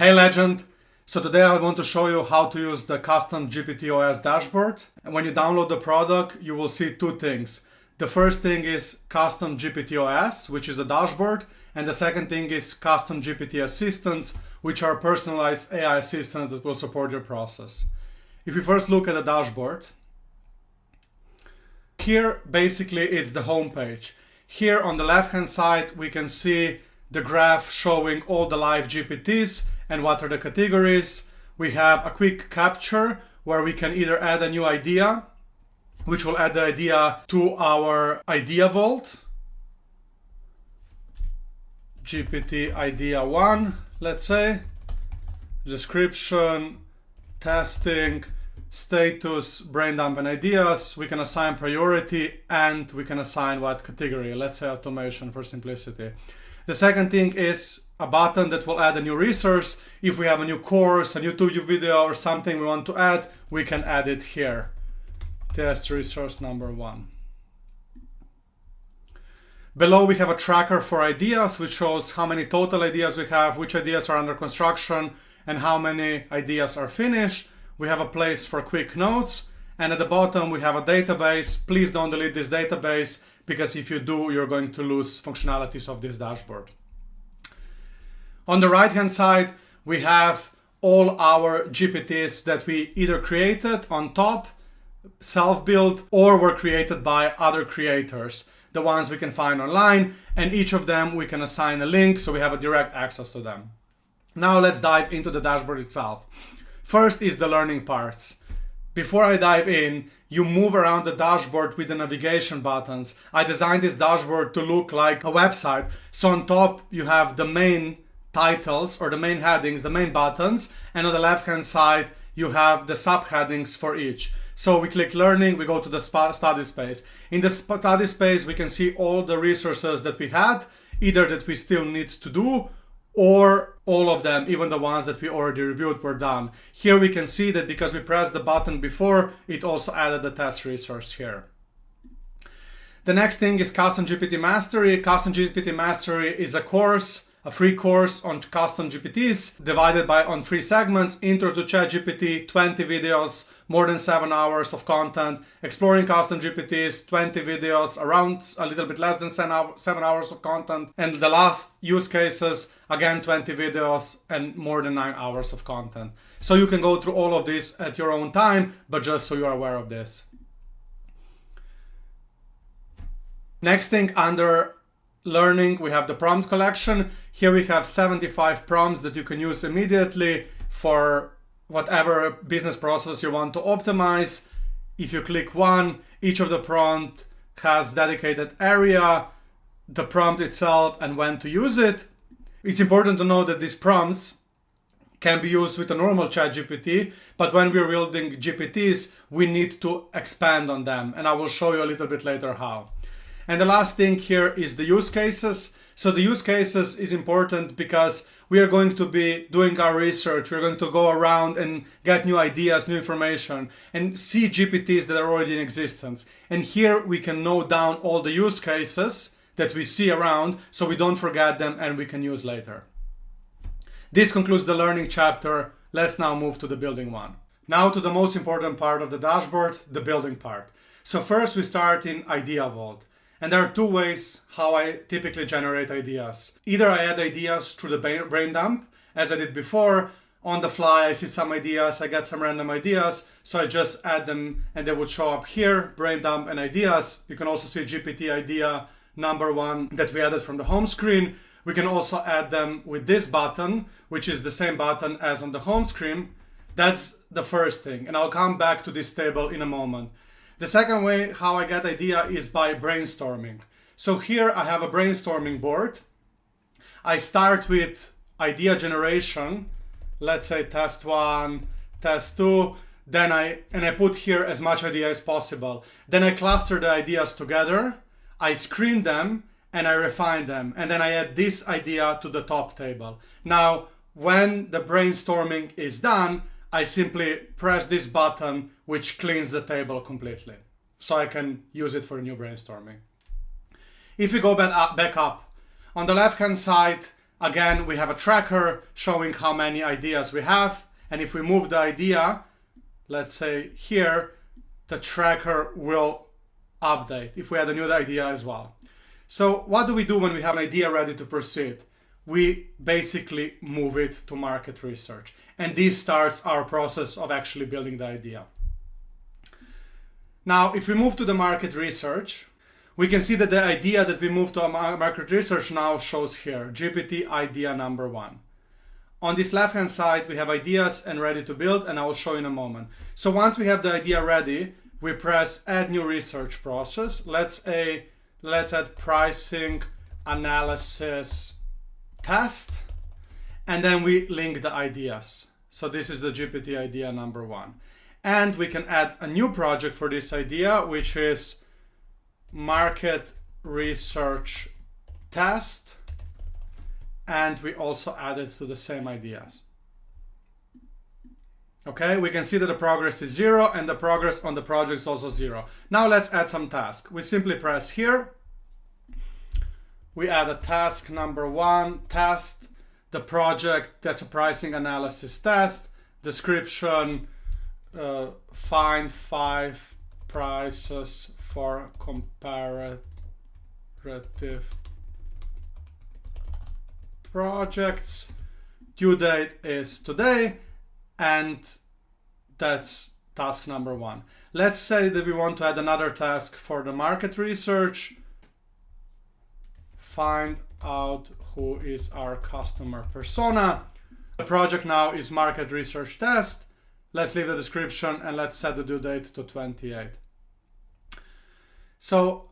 Hey legend! So today I want to show you how to use the Custom GPT OS dashboard. And when you download the product, you will see two things. The first thing is Custom GPT OS, which is a dashboard. And the second thing is Custom GPT Assistants, which are personalized AI assistants that will support your process. If we first look at the dashboard, here basically it's the home page. Here on the left hand side we can see the graph showing all the live GPTs and what are the categories. We have a quick capture where we can either add a new idea, which will add the idea to our idea vault. GPT idea 1, let's say. Description, testing, status, brain dump and ideas. We can assign priority and we can assign what category. Let's say automation for simplicity. The second thing is a button that will add a new resource. If we have a new course, a YouTube video or something we want to add, we can add it here. Test resource number 1. Below we have a tracker for ideas, which shows how many total ideas we have, which ideas are under construction, and how many ideas are finished. We have a place for quick notes, and at the bottom we have a database. Please don't delete this database, because if you do, you're going to lose functionalities of this dashboard. On the right hand side, we have all our GPTs that we either created on top, self-built, or were created by other creators, the ones we can find online, and each of them we can assign a link so we have a direct access to them. Now let's dive into the dashboard itself. First is the learning parts. Before I dive in, you move around the dashboard with the navigation buttons. I designed this dashboard to look like a website. So on top you have the main titles or the main headings, the main buttons, and on the left hand side you have the subheadings for each. So we click learning, we go to the study space. In the study space we can see all the resources that we had, either that we still need to do, or all of them, even the ones that we already reviewed, were done. Here we can see that because we pressed the button before, it also added the test resource here. The next thing is Custom GPT Mastery. Custom GPT Mastery is a course, a free course on Custom GPTs, divided on 3 segments: Intro to Chat GPT, 20 videos, more than 7 hours of content; Exploring Custom GPTs, 20 videos, around a little bit less than 7 hours of content; and the last, Use Cases, again 20 videos and more than 9 hours of content. So you can go through all of this at your own time, but just so you are aware of this. Next thing, under learning, we have the prompt collection. Here we have 75 prompts that you can use immediately for whatever business process you want to optimize. If you click one, each of the prompt has dedicated area, the prompt itself, and when to use it. It's important to know that these prompts can be used with a normal Chat GPT, but when we're building GPTs, we need to expand on them, and I will show you a little bit later how. And the last thing here is the use cases. So the use cases is important because we are going to be doing our research. We're going to go around and get new ideas, new information, and see GPTs that are already in existence. And here we can note down all the use cases that we see around so we don't forget them and we can use later. This concludes the learning chapter. Let's now move to the building one. Now to the most important part of the dashboard, the building part. So first we start in Idea Vault. And there are 2 ways how I typically generate ideas. Either I add ideas through the brain dump, as I did before. On the fly, I see some ideas, I get some random ideas, so I just add them and they would show up here, brain dump and ideas. You can also see GPT idea number 1 that we added from the home screen. We can also add them with this button, which is the same button as on the home screen. That's the first thing, and I'll come back to this table in a moment. The second way how I get idea is by brainstorming. So here I have a brainstorming board. I start with idea generation, let's say test 1, test 2, then I put here as much idea as possible. Then I cluster the ideas together, I screen them, and I refine them. And then I add this idea to the top table. Now, when the brainstorming is done, I simply press this button, which cleans the table completely. So I can use it for new brainstorming. If we go back up, on the left-hand side, Again, we have a tracker showing how many ideas we have. And if we move the idea, let's say here, the tracker will update if we add a new idea as well. So what do we do when we have an idea ready to proceed? We basically move it to market research. And this starts our process of actually building the idea. Now, if we move to the market research, we can see that the idea that we moved to market research now shows here, GPT idea number 1. On this left-hand side, we have ideas and ready to build, and I will show in a moment. So once we have the idea ready, we press add new research process. Let's add pricing analysis test, and then we link the ideas. So this is the GPT idea number 1. And we can add a new project for this idea, which is market research test. And we also add it to the same ideas. Okay, we can see that the progress is 0 and the progress on the project is also 0. Now let's add some task. We simply press here. We add a task number 1, test, the project, that's a pricing analysis test, description, find 5 prices for comparative projects. Due date is today, and that's task number 1. Let's say that we want to add another task for the market research. Find out who is our customer persona. The project now is market research test. Let's leave the description and let's set the due date to 28. So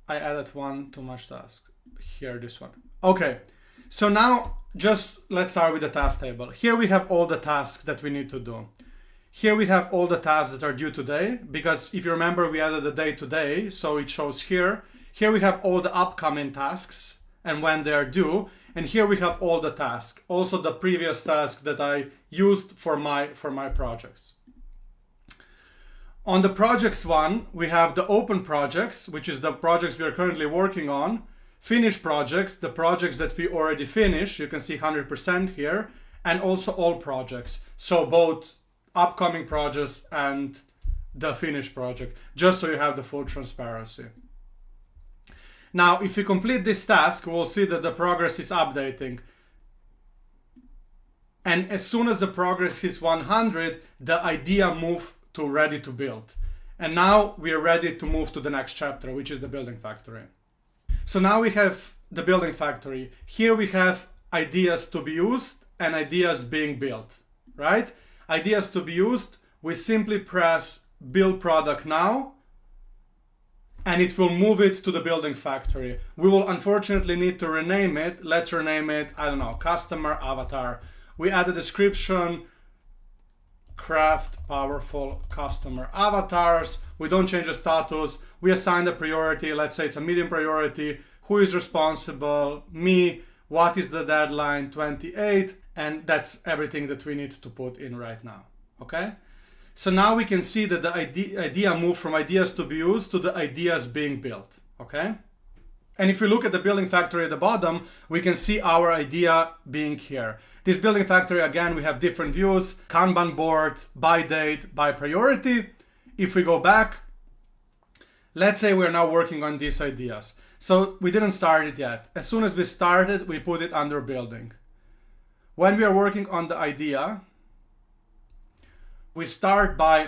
I added one too much task. Here, this one. Okay, so now just let's start with the task table. Here we have all the tasks that we need to do. Here we have all the tasks that are due today, because if you remember, we added the date today, so it shows here. Here we have all the upcoming tasks and when they are due. And here we have all the tasks, also the previous task that I used for my projects. On the projects one, we have the open projects, which is the projects we are currently working on. Finished projects, the projects that we already finished, you can see 100% here, and also all projects. So both upcoming projects and the finished project, just so you have the full transparency. Now, if you complete this task, we'll see that the progress is updating. And as soon as the progress is 100, the idea moves to ready to build. And now we are ready to move to the next chapter, which is the building factory. So now we have the building factory. Here we have ideas to be used and ideas being built, right? Ideas to be used, we simply press build product now, and it will move it to the building factory. We will unfortunately need to rename it. Let's rename it, I don't know, customer avatar. We add a description, craft powerful customer avatars. We don't change the status. We assign the priority. Let's say it's a medium priority. Who is responsible? Me. What is the deadline? 28. And that's everything that we need to put in right now. Okay? So now we can see that the idea moved from ideas to be used to the ideas being built, okay? And if we look at the building factory at the bottom, we can see our idea being here. This building factory, again, we have different views, Kanban board, by date, by priority. If we go back, let's say we're now working on these ideas. So we didn't start it yet. As soon as we started, we put it under building. When we are working on the idea, we start by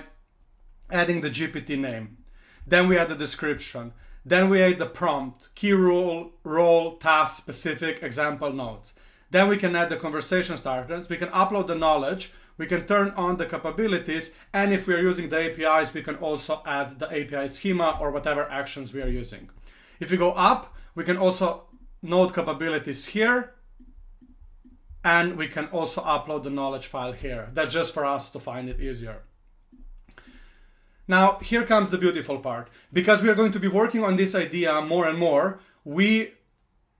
adding the GPT name. Then we add the description. Then we add the prompt, key role, task, specific, example notes. Then we can add the conversation starters. We can upload the knowledge. We can turn on the capabilities. And if we are using the APIs, we can also add the API schema or whatever actions we are using. If we go up, we can also node capabilities here. And we can also upload the knowledge file here. That's just for us to find it easier. Now, here comes the beautiful part. Because we are going to be working on this idea more and more, we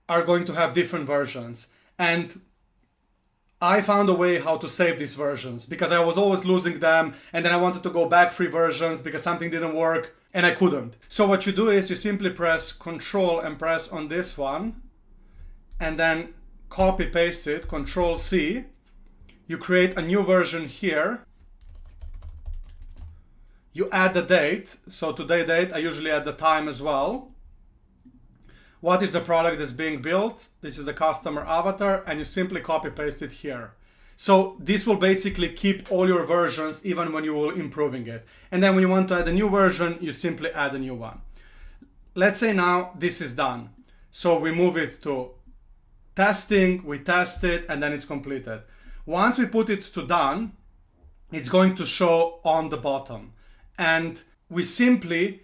are going to have different versions. And I found a way how to save these versions because I was always losing them. And then I wanted to go back 3 versions because something didn't work and I couldn't. So what you do is you simply press Control and press on this one and then copy paste it, Control C, you create a new version here, you add the date, so today date, I usually add the time as well. What is the product that's being built? This is the customer avatar, and you simply copy paste it here. So this will basically keep all your versions even when you will improving it. And then when you want to add a new version, you simply add a new one. Let's say now this is done. So we move it to testing, we test it, and then it's completed. Once we put it to done, it's going to show on the bottom. And we simply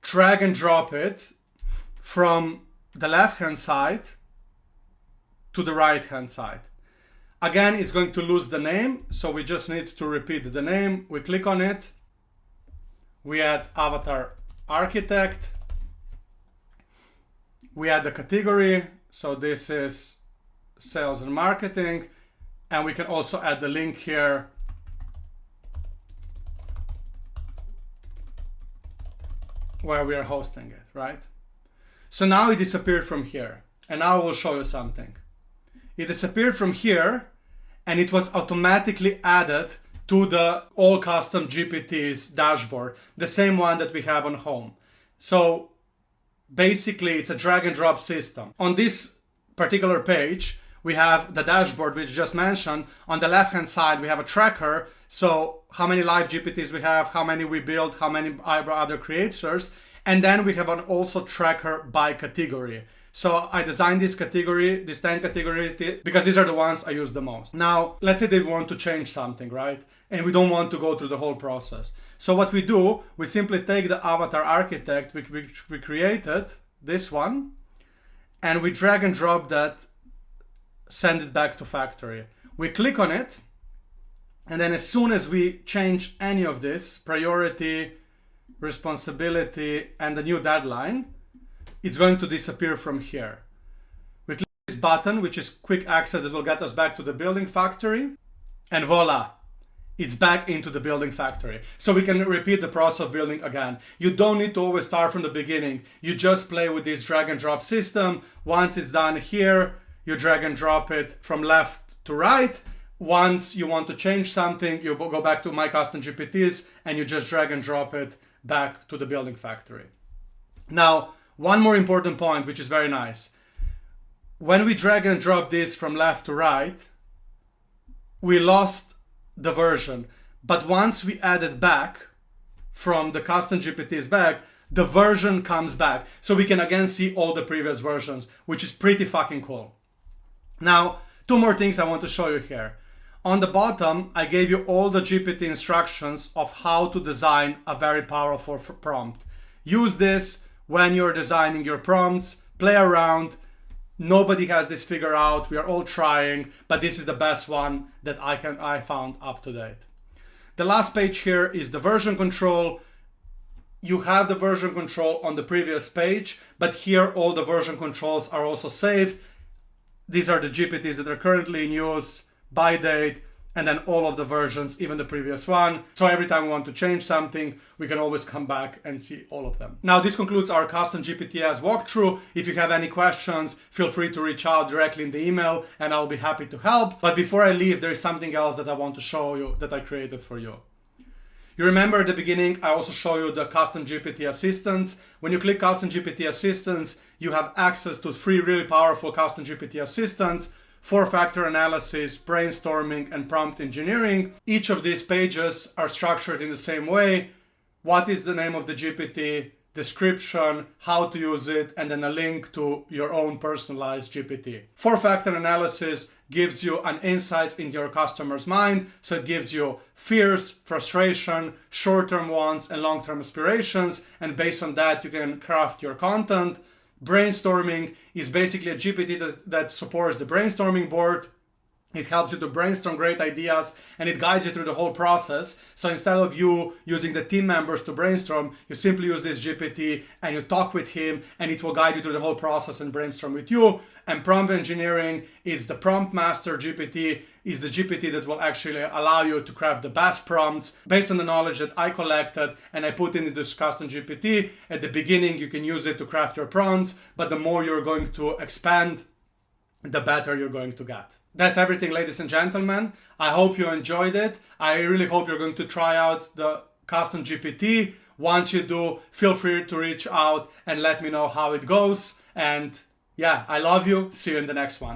drag and drop it from the left-hand side to the right-hand side. Again, it's going to lose the name, so we just need to repeat the name. We click on it. We add Avatar Architect. We add the category, so this is sales and marketing. And we can also add the link here. Where we are hosting it, right? So now it disappeared from here. And now I will show you something. It disappeared from here and it was automatically added to the all custom GPTs dashboard, the same one that we have on home. So basically it's a drag and drop system. On this particular page, we have the dashboard, which just mentioned. On the left-hand side, we have a tracker. So how many live GPTs we have, how many we built, how many other creators. And then we have an also tracker by category. So I designed this category, this 10 category, because these are the ones I use the most. Now, let's say they want to change something, right? And we don't want to go through the whole process. So what we do, we simply take the avatar architect which we created, this one, and we drag and drop that, send it back to factory. We click on it, and then as soon as we change any of this, priority, responsibility, and the new deadline, it's going to disappear from here. We click this button, which is quick access that will get us back to the building factory, and voila, it's back into the building factory. So we can repeat the process of building again. You don't need to always start from the beginning. You just play with this drag and drop system. Once it's done here, you drag and drop it from left to right. Once you want to change something, you go back to My Custom GPTs and you just drag and drop it back to the building factory. Now, one more important point, which is very nice. When we drag and drop this from left to right, we lost the version. But once we add it back from the Custom GPTs back, the version comes back. So we can again see all the previous versions, which is pretty fucking cool. Now, two more things I want to show you here. On the bottom, I gave you all the GPT instructions of how to design a very powerful prompt. Use this when you're designing your prompts, play around. Nobody has this figured out. We are all trying, but this is the best one that I found up to date. The last page here is the version control. You have the version control on the previous page, but here all the version controls are also saved. These are the GPTs that are currently in use, by date, and then all of the versions, even the previous one. So every time we want to change something, we can always come back and see all of them. Now, this concludes our Custom GPT OS walkthrough. If you have any questions, feel free to reach out directly in the email and I'll be happy to help. But before I leave, there is something else that I want to show you that I created for you. You remember at the beginning, I also show you the Custom GPT assistants. When you click Custom GPT assistants, you have access to 3 really powerful Custom GPT assistants: 4-factor analysis, brainstorming, and prompt engineering. Each of these pages are structured in the same way. What is the name of the GPT, description, how to use it, and then a link to your own personalized GPT. 4-factor analysis gives you an insights into your customer's mind. So it gives you fears, frustration, short-term wants, and long-term aspirations. And based on that, you can craft your content. Brainstorming is basically a GPT that supports the brainstorming board. It helps you to brainstorm great ideas and it guides you through the whole process. So instead of you using the team members to brainstorm, you simply use this GPT and you talk with him and it will guide you through the whole process and brainstorm with you. And prompt engineering is the prompt master GPT, is the GPT that will actually allow you to craft the best prompts based on the knowledge that I collected and I put into this Custom GPT. At the beginning, you can use it to craft your prompts, but the more you're going to expand the better you're going to get. That's everything, ladies and gentlemen. I hope you enjoyed it. I really hope you're going to try out the Custom GPT. Once you do, feel free to reach out and let me know how it goes. And yeah, I love you. See you in the next one.